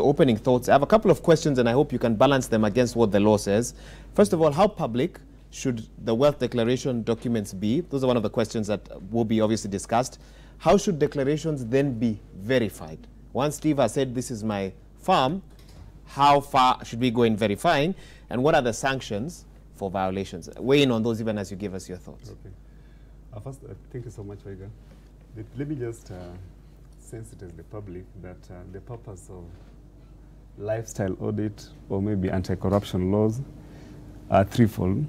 Opening thoughts. I have a couple of questions and I hope you can balance them against what the law says. First of all, how public should the wealth declaration documents be? Those are one of the questions that will be obviously discussed. How should declarations then be verified? Once Steve has said this is my farm, how far should we go in verifying? And what are the sanctions for violations? Weigh in on those even as you give us your thoughts. Okay. First, thank you so much, Vega. Let me just sensitize the public that the purpose of lifestyle audit or maybe anti-corruption laws are threefold.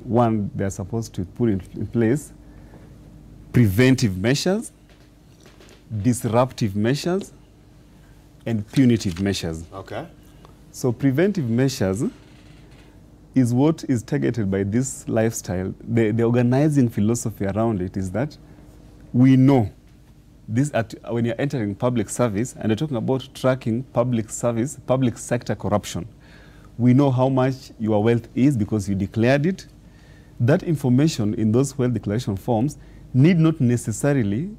One, they are supposed to put in place preventive measures, disruptive measures, and punitive measures. Okay. So preventive measures is what is targeted by this lifestyle. The organizing philosophy around it is that we know this when you're entering public service, and they're talking about tracking public service, public sector corruption. We know how much your wealth is because you declared it. That information in those wealth declaration forms need not necessarily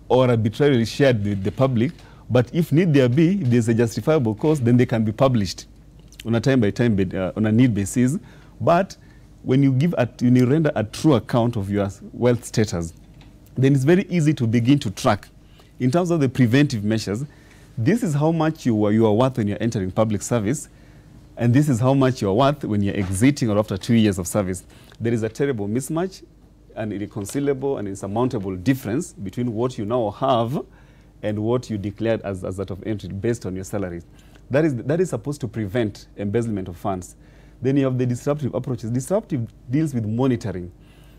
or arbitrarily shared with the public, but if need there be, if there's a justifiable cause, then they can be published on a time-by-time, on a need basis. But when you render a true account of your wealth status, then it's very easy to begin to track. In terms of the preventive measures, this is how much you are worth when you're entering public service, and this is how much you are worth when you're exiting or after 2 years of service. There is a terrible mismatch, an irreconcilable and insurmountable difference between what you now have and what you declared as that of entry based on your salary. That is supposed to prevent embezzlement of funds. Then you have the disruptive approaches. Disruptive deals with monitoring.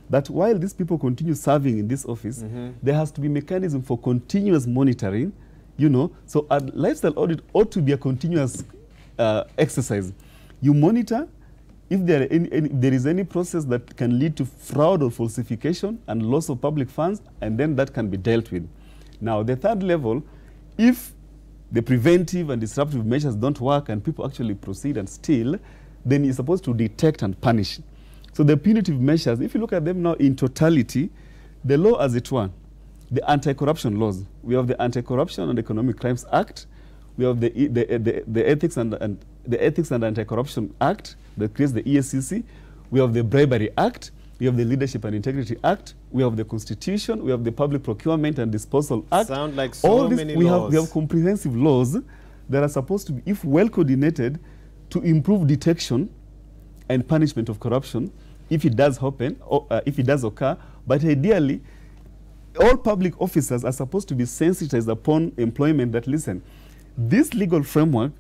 That while these people continue serving in this office, there has to be mechanism for continuous monitoring, you know. So a lifestyle audit ought to be a continuous exercise. You monitor if there is any process that can lead to fraud or falsification and loss of public funds, and then that can be dealt with. Now, the third level, if the preventive and disruptive measures don't work and people actually proceed and steal, then you're supposed to detect and punish. So the punitive measures, if you look at them now in totality, the law as it were, the anti-corruption laws. We have the Anti-Corruption and Economic Crimes Act. We have the Ethics and Anti-Corruption Act that creates the ESCC. We have the Bribery Act. We have the Leadership and Integrity Act. We have the Constitution. We have the Public Procurement and Disposal Act. Sound like so many laws. We have comprehensive laws that are supposed to be, if well coordinated, to improve detection and punishment of corruption if it does happen, or if it does occur. But ideally, all public officers are supposed to be sensitized upon employment that, listen, this legal framework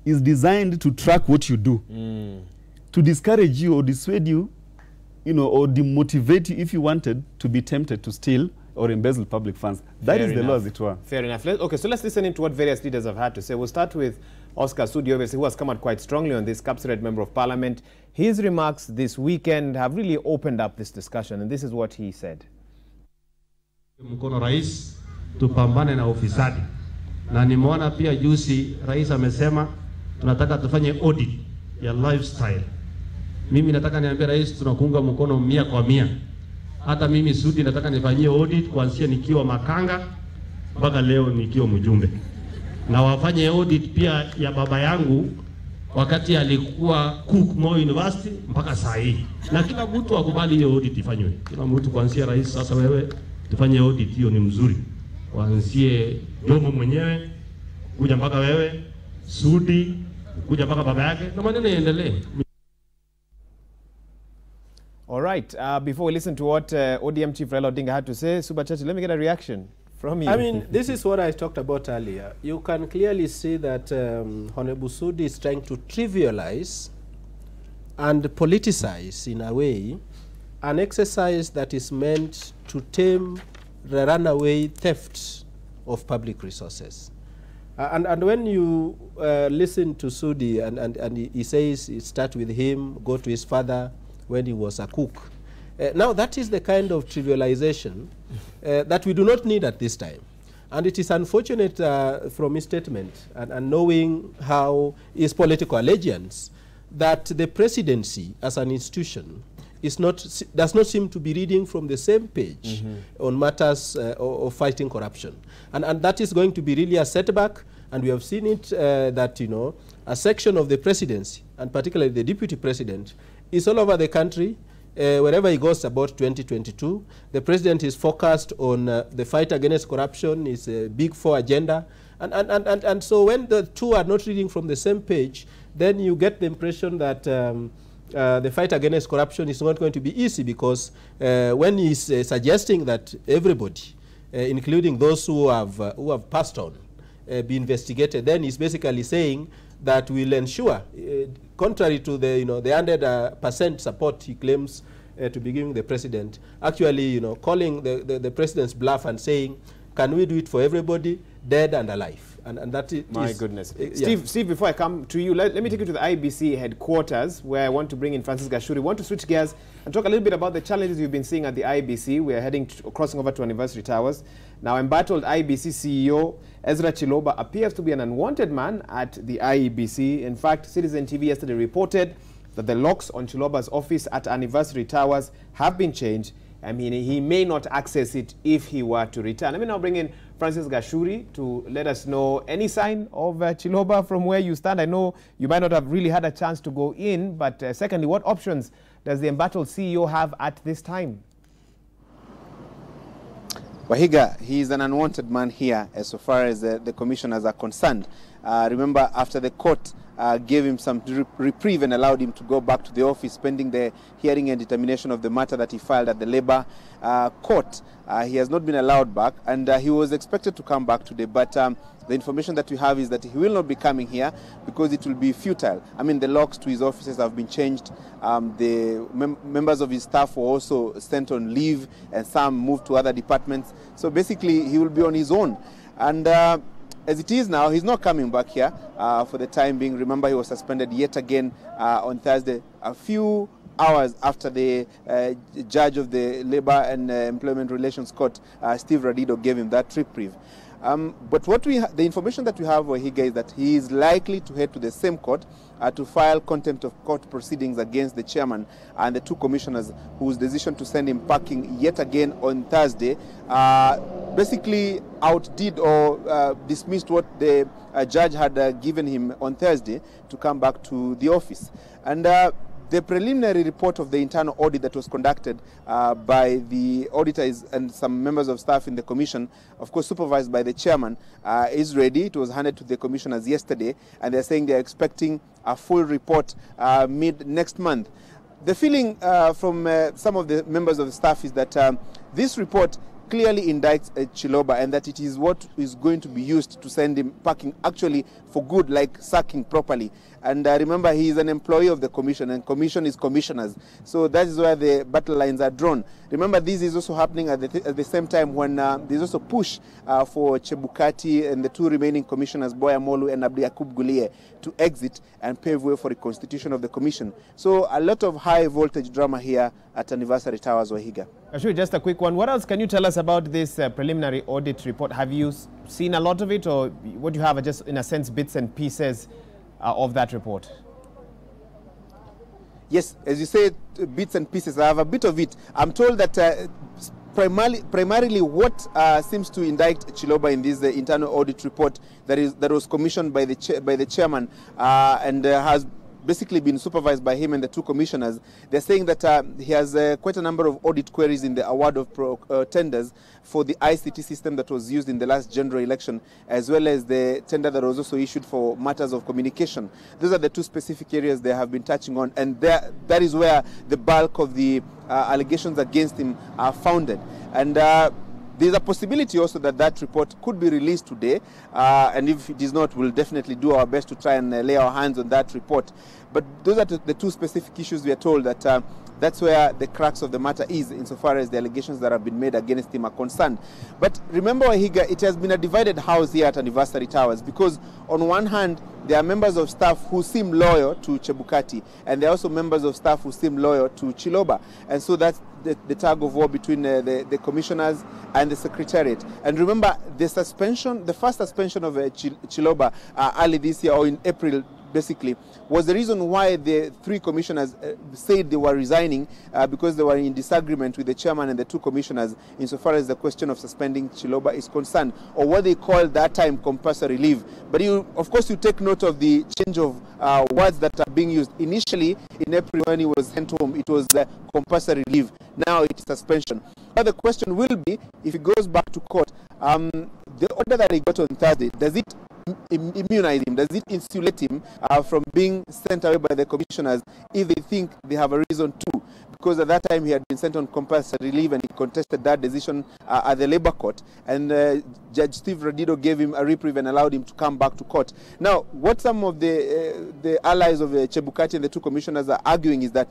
is designed to track what you do, to discourage you or dissuade you, you know, or demotivate you if you wanted to be tempted to steal or embezzle public funds. That is the law as it were. Fair enough. Okay, so let's listen into what various leaders have had to say. We'll start with Oscar Sudi, obviously, who has come out quite strongly on this, Kapseret Member of Parliament. His remarks this weekend have really opened up this discussion, and this is what he said. Mkono rais, tupambane na ufisadi. Na nimeona pia juzi rais amesema tunataka tufanye audit ya lifestyle. Mimi nataka niambie rais tunakuunga mkono 100%. Hata mimi Sudi nataka nifanyie audit kuanzia nikiwa makanga mpaka leo nikiwa mjumbe. Na wafanye audit pia ya baba yangu wakati alikuwa cook Moi University mpaka saa hii. Na kila mtu akubali hiyo audit ifanywe. Kila mtu kuanzia rais, sasa wewe tufanye audit, hiyo ni mzuri. Kuanzia Jomo mwenyewe kuja mpaka wewe, Sudi kuja mpaka baba yake, na maneno yaendelee. All right. Before we listen to what ODM Chief Raila Odinga had to say, Suba Churchill, let me get a reaction from you. I mean, this is what I talked about earlier. You can clearly see that Honorable Sudi is trying to trivialize and politicize, in a way, an exercise that is meant to tame the runaway theft of public resources. And when you listen to Sudi and he says it starts with him, go to his father when he was a cook. Now that is the kind of trivialization that we do not need at this time. And it is unfortunate from his statement and knowing how his political allegiance that the presidency as an institution does not seem to be reading from the same page on matters of fighting corruption. And that is going to be really a setback. And we have seen it that, you know, a section of the presidency, and particularly the deputy president, is all over the country. Wherever he goes about 2022, the president is focused on the fight against corruption, his Big Four agenda. And so when the two are not reading from the same page, then you get the impression that the fight against corruption is not going to be easy, because when he's suggesting that everybody, including those who have passed on, be investigated, then he's basically saying that will ensure, contrary to the, you know, the 100% support he claims to be giving the president, actually, you know, calling the president's bluff and saying, can we do it for everybody, dead and alive? And that is... My goodness. Steve, before I come to you, let me take you to the IEBC headquarters, where I want to bring in Francis Gashuri. I want to switch gears and talk a little bit about the challenges you've been seeing at the IEBC. We are crossing over to Anniversary Towers. Now, embattled IEBC CEO Ezra Chiloba appears to be an unwanted man at the IEBC. In fact, Citizen TV yesterday reported that the locks on Chiloba's office at Anniversary Towers have been changed. I mean, he may not access it if he were to return. Let me now bring in Francis Gashuri to let us know any sign of Chiloba from where you stand. I know you might not have really had a chance to go in, but secondly, what options does the embattled CEO have at this time? Wahiga, he is an unwanted man here as so far as the commissioners are concerned. Remember, after the court gave him some reprieve and allowed him to go back to the office pending the hearing and determination of the matter that he filed at the Labour court, he has not been allowed back, and he was expected to come back today, but the information that we have is that he will not be coming here because it will be futile. I mean, the locks to his offices have been changed. The members of his staff were also sent on leave, and some moved to other departments. So basically, he will be on his own. And as it is now, he's not coming back here for the time being. Remember, he was suspended yet again on Thursday, a few hours after the judge of the Labour and Employment Relations Court, Steve Radido, gave him that reprieve. But what the information that we have, Wahiga, is that he is likely to head to the same court to file contempt of court proceedings against the chairman and the two commissioners whose decision to send him packing yet again on Thursday basically outdid or dismissed what the judge had given him on Thursday to come back to the office. And the preliminary report of the internal audit that was conducted by the auditors and some members of staff in the commission, of course supervised by the chairman, is ready. It was handed to the commissioners yesterday, and they're saying they're expecting a full report mid next month. The feeling from some of the members of the staff is that this report clearly indicts Chiloba, and that it is what is going to be used to send him packing actually for good, like sacking properly. And remember, he is an employee of the commission, and commission is commissioners. So that is where the battle lines are drawn. Remember, this is also happening at the same time when there's also push for Chebukati and the two remaining commissioners, Boya Molu and Abdi Yakub Gulie, to exit and pave way for the constitution of the commission. So a lot of high voltage drama here at Anniversary Towers, Wahiga. Actually, just a quick one. What else can you tell us about this preliminary audit report? Have you seen a lot of it, or what you have are just, in a sense, bits and pieces of that report? Yes, as you say, bits and pieces. I have a bit of it. I'm told that primarily what seems to indict Chiloba in this internal audit report that was commissioned by the chairman and has basically been supervised by him and the two commissioners. They're saying that he has quite a number of audit queries in the award of tenders for the ICT system that was used in the last general election, as well as the tender that was also issued for matters of communication. Those are the two specific areas they have been touching on, and that is where the bulk of the allegations against him are founded. And there's a possibility also that that report could be released today, and if it is not, we'll definitely do our best to try and lay our hands on that report. But those are the two specific issues we are told that that's where the crux of the matter is, insofar as the allegations that have been made against him are concerned. But remember, Wahiga, it has been a divided house here at Anniversary Towers, because on one hand, there are members of staff who seem loyal to Chebukati, and there are also members of staff who seem loyal to Chiloba. And so that's the tug of war between the commissioners and the secretariat. And remember, the first suspension of Chiloba early this year, or in April basically, was the reason why the 3 commissioners said they were resigning because they were in disagreement with the chairman and the 2 commissioners insofar as the question of suspending Chiloba is concerned, or what they called that time compulsory leave. But of course, you take note of the change of words that are being used. Initially, in April when he was sent home, it was compulsory leave. Now it is suspension. But the question will be, if he goes back to court, the order that he got on Thursday, does it immunize him? Does it insulate him from being sent away by the commissioners if they think they have a reason to? Because at that time he had been sent on compulsory leave and he contested that decision at the Labour Court, and Judge Steve Radido gave him a reprieve and allowed him to come back to court. Now, what some of the allies of Chebukati and the 2 commissioners are arguing is that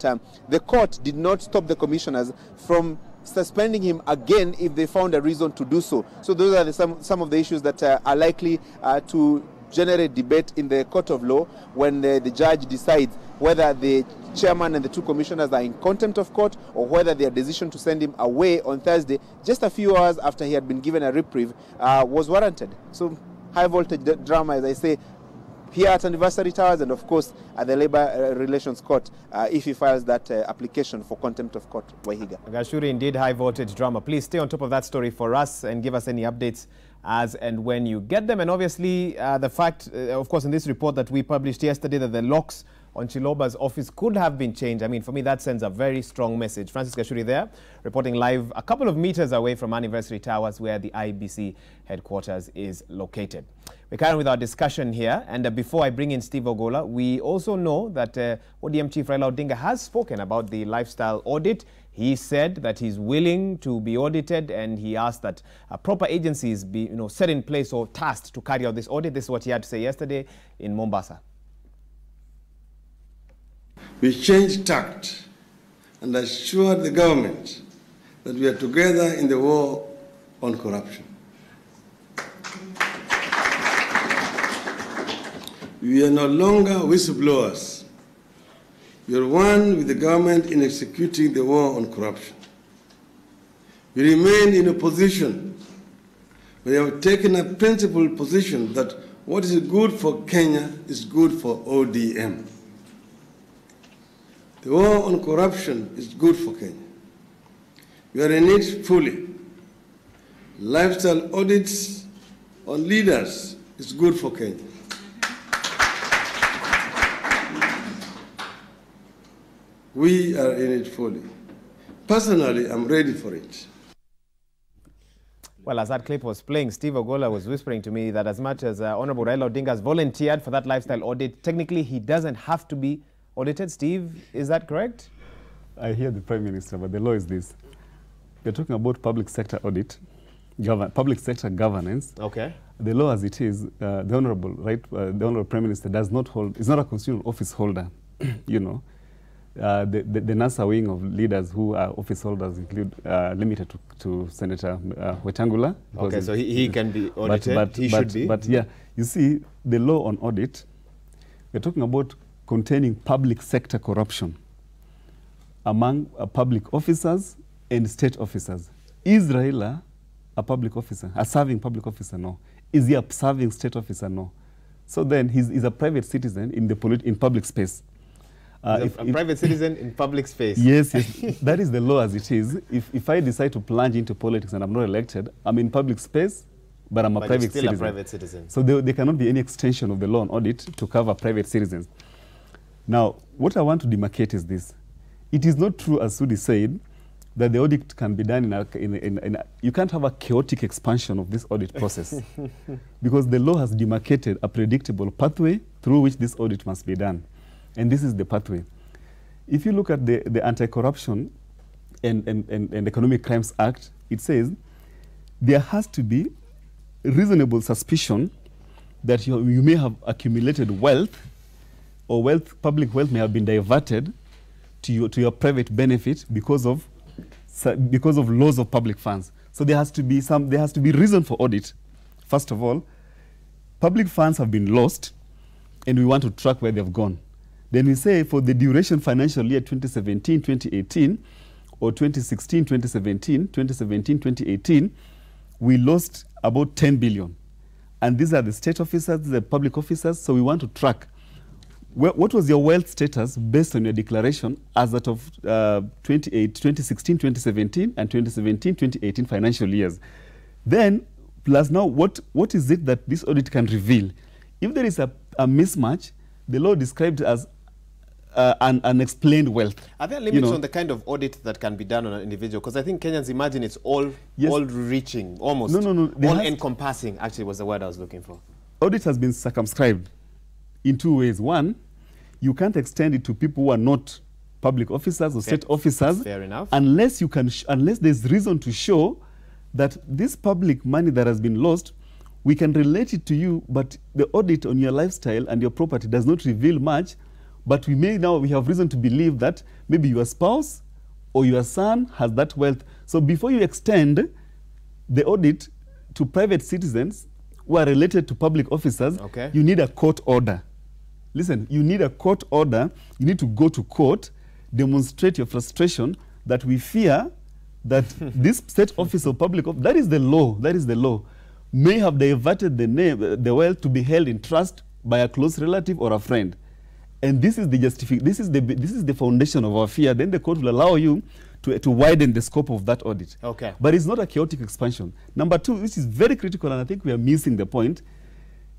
the court did not stop the commissioners from suspending him again if they found a reason to do so. So those are some of the issues that are likely to generate debate in the court of law when the judge decides whether the chairman and the 2 commissioners are in contempt of court, or whether their decision to send him away on Thursday, just a few hours after he had been given a reprieve, was warranted. So high voltage drama, as I say, here at Anniversary Towers, and of course at the Labour Relations Court if he files that application for contempt of court. Wahiga. Gashuri, indeed high voltage drama. Please stay on top of that story for us and give us any updates as and when you get them. And obviously the fact, of course, in this report that we published yesterday, that the locks on Chiloba's office could have been changed. I mean, for me, that sends a very strong message. Francis Gashuri there, reporting live a couple of meters away from Anniversary Towers, where the IBC headquarters is located. We carry on with our discussion here, and before I bring in Steve Ogolla, we also know that ODM Chief Raila Odinga has spoken about the lifestyle audit. He said that he's willing to be audited, and he asked that proper agencies be set in place or tasked to carry out this audit. This is what he had to say yesterday in Mombasa. We changed tact and assured the government that we are together in the war on corruption. We are no longer whistleblowers. We are one with the government in executing the war on corruption. We remain in a position where we have taken a principled position that what is good for Kenya is good for ODM. The war on corruption is good for Kenya. We are in it fully. Lifestyle audits on leaders is good for Kenya. We are in it fully. Personally, I'm ready for it. Well, as that clip was playing, Steve Ogolla was whispering to me that as much as Honorable Raila Odinga has volunteered for that lifestyle audit, technically he doesn't have to be audited. Steve, is that correct? I hear the Prime Minister, but the law is this. We're talking about public sector audit, public sector governance. Okay. The law as it is, the Honorable Prime Minister does not hold, is not a constitutional office holder, The NASA wing of leaders who are office holders include limited to Senator Wetangula. Okay, so he can be audited, he should be. But yeah, you see, the law on audit, we're talking about containing public sector corruption among public officers and state officers. Is Raila a public officer, a serving public officer? No. Is he a serving state officer? No. So then he's a private citizen in public space. A private citizen in public space. Yes, yes. That is the law as it is. If I decide to plunge into politics and I'm not elected, I'm in public space, but I'm a private citizen. A private citizen. So there cannot be any extension of the law on audit to cover private citizens. Now, what I want to demarcate is this. It is not true, as Sudi said, that the audit can be done you can't have a chaotic expansion of this audit process because the law has demarcated a predictable pathway through which this audit must be done. And this is the pathway. If you look at the Anti-Corruption and Economic Crimes Act, it says there has to be reasonable suspicion that you may have accumulated wealth, or public wealth may have been diverted to your private benefit because of loss of public funds. So there has to be reason for audit. First of all, public funds have been lost, and we want to track where they've gone. Then we say for the duration financial year 2017-2018, or 2016-2017, 2017-2018, we lost about 10 billion. And these are the state officers, the public officers, so we want to track what was your wealth status based on your declaration as that of 2016, 2017, and 2017, 2018 financial years? Then, plus now, what is it that this audit can reveal? If there is a mismatch, the law described as an unexplained wealth. Are there limits on the kind of audit that can be done on an individual? Because I think Kenyans imagine it's all-reaching, almost. No. All-encompassing, actually, was the word I was looking for. Audit has been circumscribed in two ways. One, you can't extend it to people who are not public officers or state officers. Fair enough. Unless there's reason to show that this public money that has been lost, we can relate it to you, but the audit on your lifestyle and your property does not reveal much. But we have reason to believe that maybe your spouse or your son has that wealth. So before you extend the audit to private citizens who are related to public officers, you need a court order. Listen, you need a court order. You need to go to court, demonstrate your frustration that we fear that this state office or public office, that is the law, may have diverted the wealth to be held in trust by a close relative or a friend. And this is the foundation of our fear. Then the court will allow you to widen the scope of that audit. Okay. But it's not a chaotic expansion. Number two, which is very critical, and I think we are missing the point,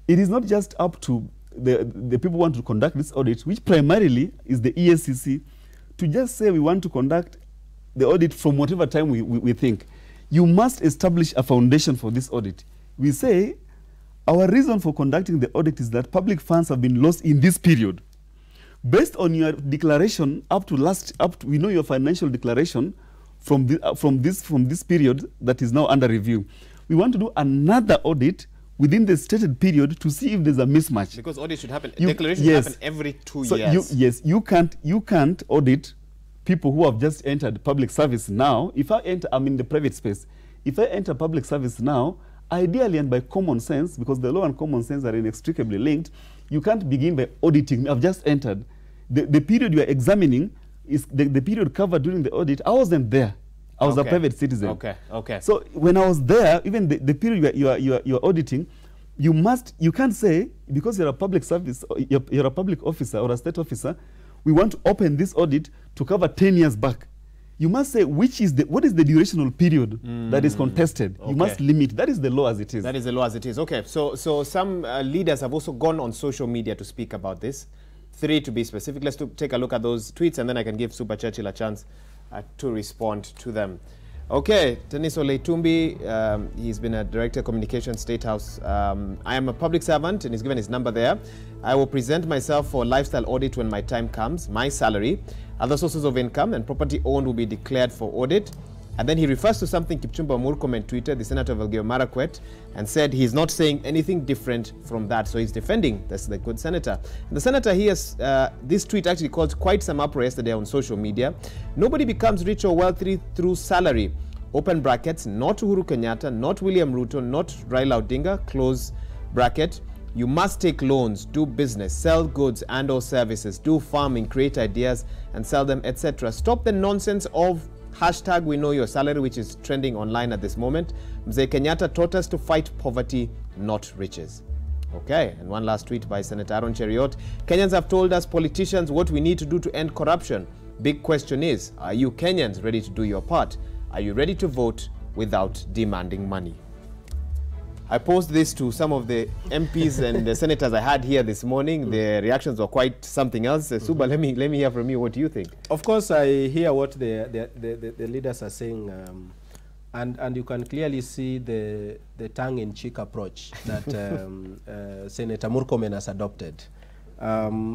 it is not just up to the people who want to conduct this audit, which primarily is the ESCC, to just say we want to conduct the audit from whatever time we think. You must establish a foundation for this audit. We say our reason for conducting the audit is that public funds have been lost in this period. Based on your declaration we know your financial declaration from this period that is now under review. We want to do another audit within the stated period to see if there's a mismatch. Because audit should happen. Declaration should happen every 2 years. You can't audit people who have just entered public service now. If I'm in the private space. If I enter public service now, ideally and by common sense, because the law and common sense are inextricably linked, you can't begin by auditing. I've just entered. The period you are examining is the period covered during the audit. I wasn't there. I was a private citizen. Okay. So when I was there, even the period you are auditing, you can't say, because you're a public service, you're a public officer or a state officer, we want to open this audit to cover 10 years back. You must say what is the durational period that is contested. You must limit. That is the law as it is. That is the law as it is. Okay. So some leaders have also gone on social media to speak about this. 3 to be specific. Let's take a look at those tweets, and then I can give Suba Churchill a chance to respond to them. Okay, Teniso Leitumbi, he's been a Director of Communication State House. I am a public servant, and he's given his number there. I will present myself for lifestyle audit when my time comes. My salary, other sources of income, and property owned will be declared for audit. And then he refers to something Kipchumba Murkomen tweeted, the Senator of Elgeyo Marakwet, and said he's not saying anything different from that. So he's defending the good senator. And the senator here, this tweet actually caused quite some uproar yesterday on social media. Nobody becomes rich or wealthy through salary. Open brackets, not Uhuru Kenyatta, not William Ruto, not Raila Odinga, close bracket. You must take loans, do business, sell goods and or services, do farming, create ideas and sell them, etc. Stop the nonsense of hashtag we know your salary, which is trending online at this moment. Mzee Kenyatta taught us to fight poverty, not riches. Okay, and one last tweet by Senator Aaron Cheriot. Kenyans have told us politicians what we need to do to end corruption. Big question is, are you Kenyans ready to do your part? Are you ready to vote without demanding money? I posed this to some of the MPs and the senators I had here this morning. The reactions were quite something else. Suba, let me hear from you. What do you think? Of course, I hear what the leaders are saying, and you can clearly see the tongue-in-cheek approach that Senator Murkomen has adopted.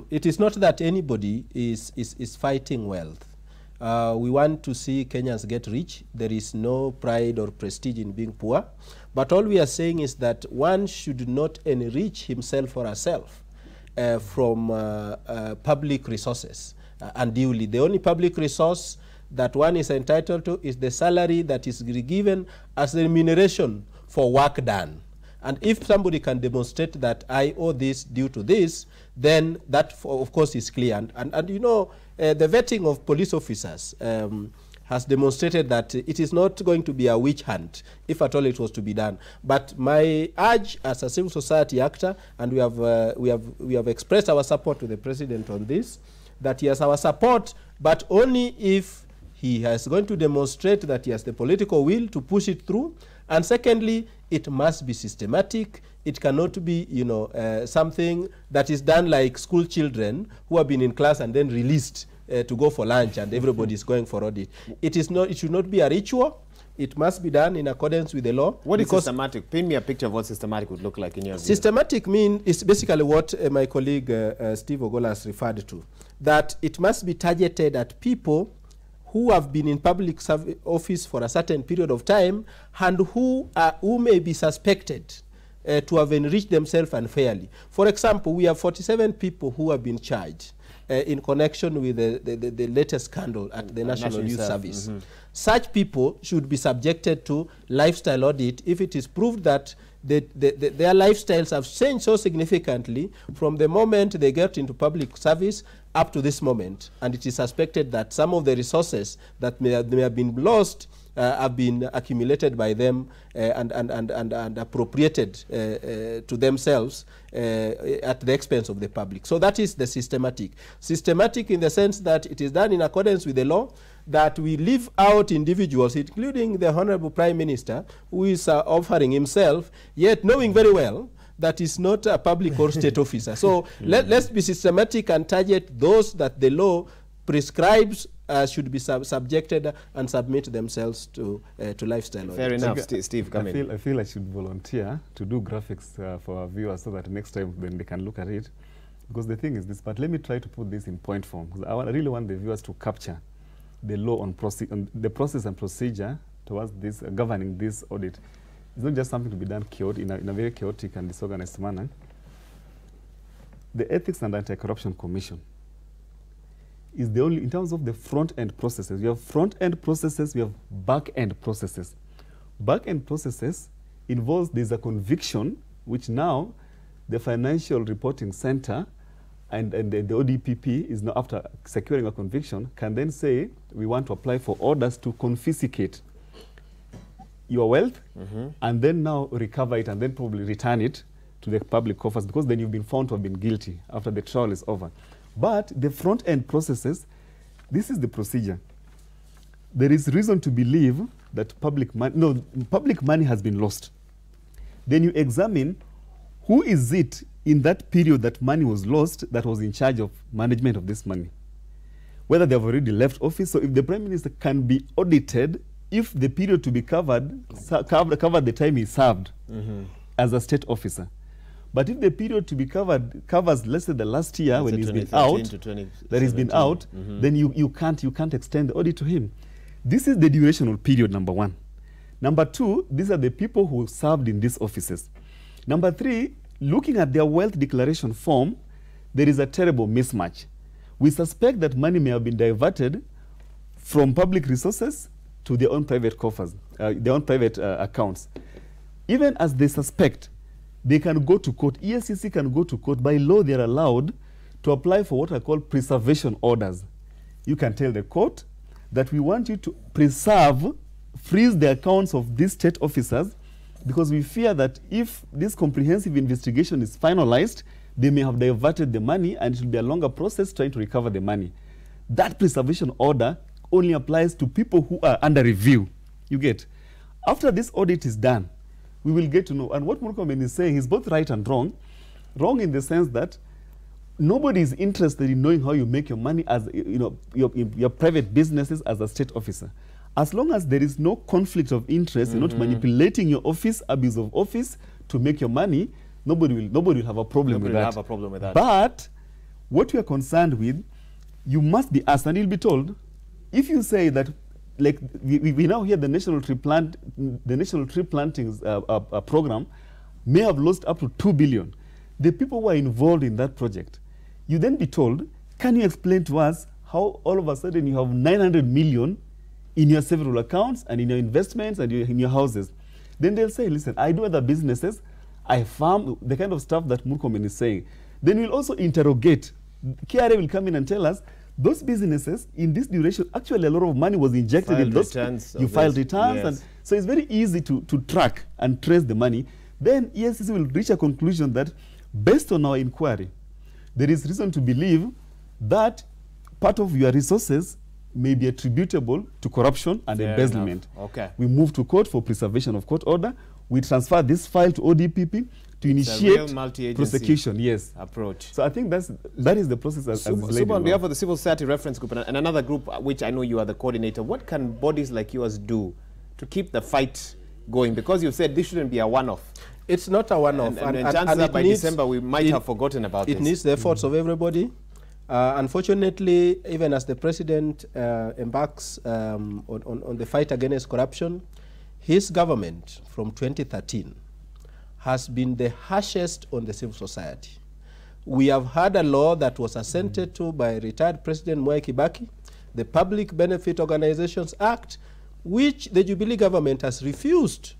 It is not that anybody is fighting wealth. We want to see Kenyans get rich. There is no pride or prestige in being poor. But all we are saying is that one should not enrich himself or herself from public resources unduly. The only public resource that one is entitled to is the salary that is given as remuneration for work done. And if somebody can demonstrate that I owe this due to this, then that, of course, is clear. And you know, the vetting of police officers has demonstrated that it is not going to be a witch hunt, if at all it was to be done. But my urge as a civil society actor, and we have expressed our support to the president on this, that he has our support, but only if he is going to demonstrate that he has the political will to push it through. And secondly, it must be systematic. It cannot be, something that is done like school children who have been in class and then released to go for lunch and everybody is going for audit. It should not be a ritual. It must be done in accordance with the law. What is systematic? Paint me a picture of what systematic would look like in your view. Systematic is basically what my colleague Steve Ogolla has referred to, that it must be targeted at people who have been in public office for a certain period of time and who may be suspected to have enriched themselves unfairly. For example, we have 47 people who have been charged in connection with the latest scandal at the National Youth Service. Such people should be subjected to lifestyle audit if it is proved that their lifestyles have changed so significantly from the moment they get into public service up to this moment, and it is suspected that some of the resources that may have been lost have been accumulated by them and appropriated to themselves at the expense of the public. So that is the systematic. Systematic in the sense that it is done in accordance with the law, that we leave out individuals, including the Honorable Prime Minister, who is offering himself, yet knowing very well that is not a public or state officer. So let's be systematic and target those that the law prescribes should be subjected and submit themselves to lifestyle audit. Fair enough. Steve, come in. I feel I should volunteer to do graphics for our viewers so that next time then they can look at it. Because the thing is this, but let me try to put this in point form. Because I really want the viewers to capture the law on the process and procedure towards this, governing this audit. It's not just something to be done in a very chaotic and disorganized manner. The Ethics and Anti-Corruption Commission is the only, in terms of the front-end processes, we have front-end processes, we have back-end processes. Back-end processes involves there's a conviction, which now the Financial Reporting Center and the ODPP is now, after securing a conviction, can then say, we want to apply for orders to confiscate your wealth, and then now recover it and then probably return it to the public coffers, because then you've been found to have been guilty after the trial is over. But the front-end processes, this is the procedure. There is reason to believe that public money has been lost. Then you examine who is it in that period that money was lost that was in charge of management of this money. Whether they have already left office. So if the Prime Minister can be audited, if the period to be covered the time he served as a state officer. But if the period to be covered covers, let's say, the last year when he's been out, that he's been out, then you can't extend the audit to him. This is the durational period, number one. Number two, these are the people who served in these offices. Number three, looking at their wealth declaration form, there is a terrible mismatch. We suspect that money may have been diverted from public resources to their own private coffers, their own private accounts. Even as they suspect, they can go to court. ESCC can go to court. By law, they're allowed to apply for what are called preservation orders. You can tell the court that we want you to freeze the accounts of these state officers, because we fear that if this comprehensive investigation is finalized, they may have diverted the money and it will be a longer process trying to recover the money. That preservation order only applies to people who are under review. You get? After this audit is done, we will get to know. And what Murkomen is saying is both right and wrong. Wrong in the sense that nobody is interested in knowing how you make your money as your private businesses as a state officer. As long as there is no conflict of interest, you're not manipulating your office, abuse of office to make your money, nobody will have a problem with that. But what we are concerned with, you must be asked, and you'll be told, if you say that, like we now hear the National Tree Plantings program may have lost up to 2 billion. The people who are involved in that project, you then be told, can you explain to us how all of a sudden you have 900 million in your several accounts and in your investments and in your houses? Then they'll say, listen, I do other businesses, I farm, the kind of stuff that Murkomen is saying. Then we'll also interrogate. KRA will come in and tell us, those businesses in this duration, actually a lot of money was injected in those. You filed returns, yes. and so it's very easy to track and trace the money. Then EFCC will reach a conclusion that based on our inquiry, there is reason to believe that part of your resources may be attributable to corruption and Fair embezzlement. enough. Okay. We move to court for preservation of court order. We transfer this file to ODPP to initiate prosecution. Yes. Approach. So I think that is the process as laid Suba, on in behalf law. of the Civil Society Reference Group and another group, which I know you are the coordinator, what can bodies like yours do to keep the fight going? Because you said this shouldn't be a one-off. It's not a one-off. And chances are by December we might have forgotten about this. It needs the efforts of everybody. Unfortunately, even as the president embarks on the fight against corruption, his government from 2013 has been the harshest on the civil society. We have had a law that was assented to by retired President Mwai Kibaki, the Public Benefit Organizations Act, which the Jubilee government has refused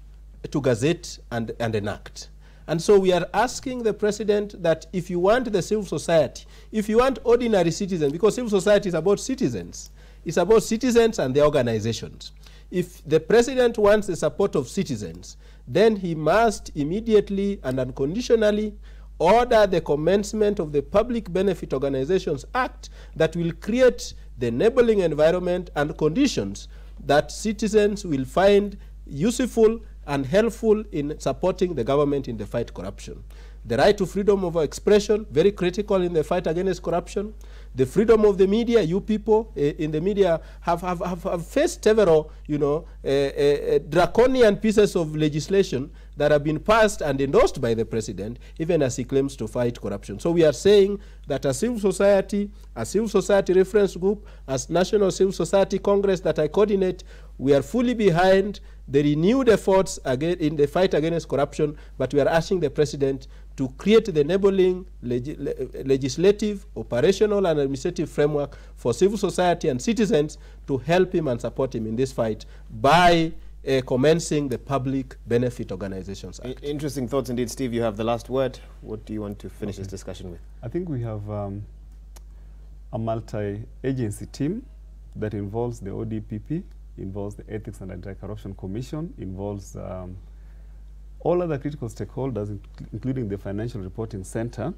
to gazette and enact. And so we are asking the president that if you want the civil society, if you want ordinary citizens, because civil society is about citizens, it's about citizens and the organizations. If the president wants the support of citizens, then he must immediately and unconditionally order the commencement of the Public Benefit Organizations Act that will create the enabling environment and conditions that citizens will find useful and helpful in supporting the government in the fight corruption. The right to freedom of expression, very critical in the fight against corruption. The freedom of the media, you people in the media have faced several, draconian pieces of legislation that have been passed and endorsed by the president, even as he claims to fight corruption. So we are saying that as civil society reference group, as National Civil Society Congress that I coordinate, we are fully behind the renewed efforts in the fight against corruption, but we are asking the president to create the enabling legislative, operational, and administrative framework for civil society and citizens to help him and support him in this fight by commencing the Public Benefit Organizations Act. Interesting thoughts indeed. Steve, you have the last word. What do you want to finish this discussion with? I think we have a multi-agency team that involves the ODPP, involves the Ethics and Anti-Corruption Commission, involves all other critical stakeholders, including the Financial Reporting Center,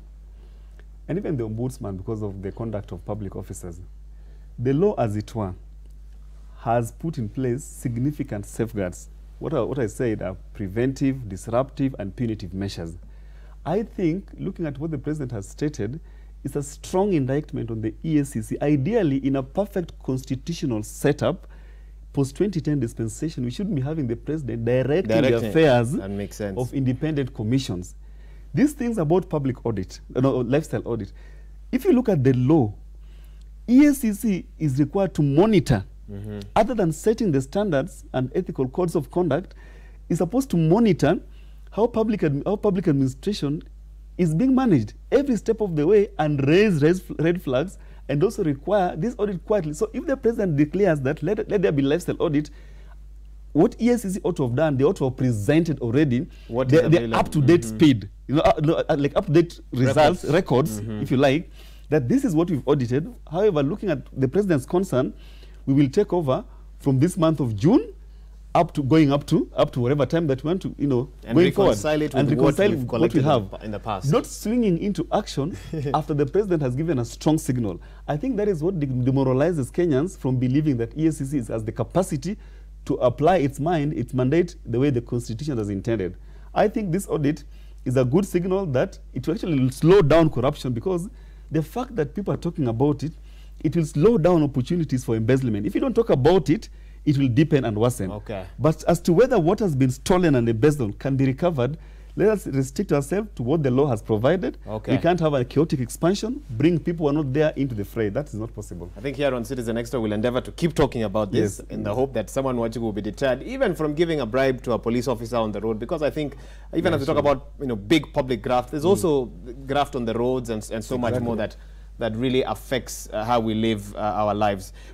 and even the Ombudsman because of the conduct of public officers. The law, as it were, has put in place significant safeguards. What I said are preventive, disruptive, and punitive measures. I think, looking at what the president has stated, is a strong indictment on the EFCC. Ideally, in a perfect constitutional setup, post-2010 dispensation, we shouldn't be having the president directing the affairs of independent commissions. These things about public audit, lifestyle audit, if you look at the law, EFCC is required to monitor, other than setting the standards and ethical codes of conduct, is supposed to monitor how public administration is being managed every step of the way and raise red flags, and also require this audit quietly. So if the president declares that let there be lifestyle audit, what EFCC ought to have done, they ought to have presented already the up-to-date speed, like up-to-date results, records, if you like, that this is what we've audited. However, looking at the president's concern, we will take over from this month of June going up to whatever time that we want to, and going forward. And reconcile it with what we have in the past. Not swinging into action after the president has given a strong signal. I think that is what demoralizes Kenyans from believing that EFCC has the capacity to apply its mandate the way the Constitution has intended. I think this audit is a good signal that it will actually slow down corruption, because the fact that people are talking about it, it will slow down opportunities for embezzlement. If you don't talk about it, it will deepen and worsen. But as to whether what has been stolen and embezzled can be recovered, let us restrict ourselves to what the law has provided. We can't have a chaotic expansion, bring people who are not there into the fray. That is not possible. I think here on Citizen Extra we'll endeavor to keep talking about this in the hope that someone watching will be deterred, even from giving a bribe to a police officer on the road, because I think even as we talk about big public graft, there's also graft on the roads and so much more that really affects how we live our lives.